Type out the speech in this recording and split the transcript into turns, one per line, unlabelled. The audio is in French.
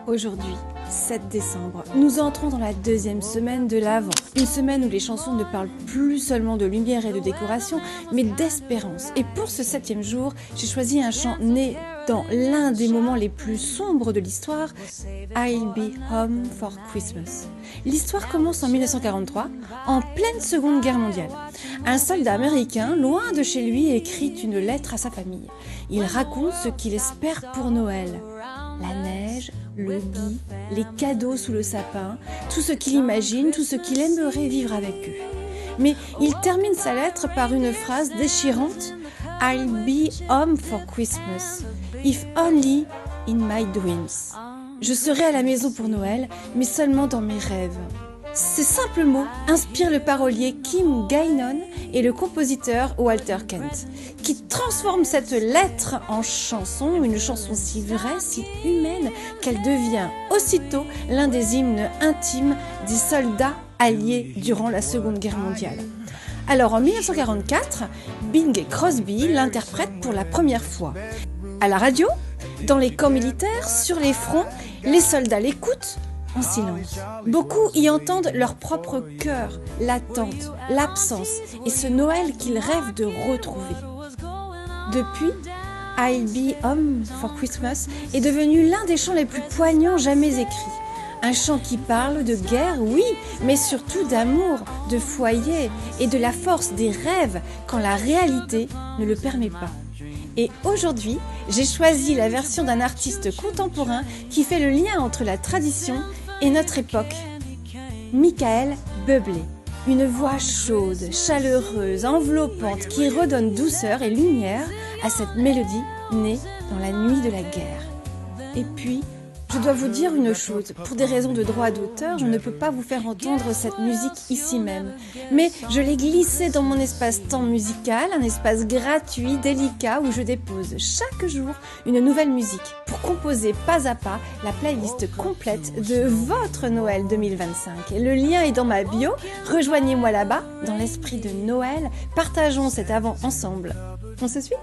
Aujourd'hui, 7 décembre, nous entrons dans la deuxième semaine de l'Avent. Une semaine où les chansons ne parlent plus seulement de lumière et de décoration, mais d'espérance. Et pour ce 7e jour, j'ai choisi un chant né dans l'un des moments les plus sombres de l'histoire, I'll Be Home for Christmas. L'histoire commence en 1943, en pleine Seconde Guerre mondiale. Un soldat américain, loin de chez lui, écrit une lettre à sa famille. Il raconte ce qu'il espère pour Noël. La neige, le gui, les cadeaux sous le sapin, tout ce qu'il imagine, tout ce qu'il aimerait vivre avec eux. Mais il termine sa lettre par une phrase déchirante « I'll be home for Christmas, if only in my dreams ». Je serai à la maison pour Noël, mais seulement dans mes rêves. Ces simples mots inspirent le parolier Kim Gainon et le compositeur Walter Kent, qui transforment cette lettre en chanson, une chanson si vraie, si humaine, qu'elle devient aussitôt l'un des hymnes intimes des soldats alliés durant la Seconde Guerre mondiale. Alors en 1944, Bing Crosby l'interprète pour la première fois. À la radio, dans les camps militaires, sur les fronts, les soldats l'écoutent en silence. Beaucoup y entendent leur propre cœur, l'attente, l'absence et ce Noël qu'ils rêvent de retrouver. Depuis, I'll Be Home for Christmas est devenu l'un des chants les plus poignants jamais écrits. Un chant qui parle de guerre, oui, mais surtout d'amour, de foyer et de la force des rêves quand la réalité ne le permet pas. Et aujourd'hui, j'ai choisi la version d'un artiste contemporain qui fait le lien entre la tradition et notre époque. Michael Bublé, une voix chaude, chaleureuse, enveloppante qui redonne douceur et lumière à cette mélodie née dans la nuit de la guerre. Et puis, je dois vous dire une chose, pour des raisons de droit d'auteur, je ne peux pas vous faire entendre cette musique ici même. Mais je l'ai glissée dans mon espace-temps musical, un espace gratuit, délicat, où je dépose chaque jour une nouvelle musique pour composer pas à pas la playlist complète de votre Noël 2025. Et le lien est dans ma bio, rejoignez-moi là-bas, dans l'esprit de Noël, partageons cet Avent ensemble. On se suit ?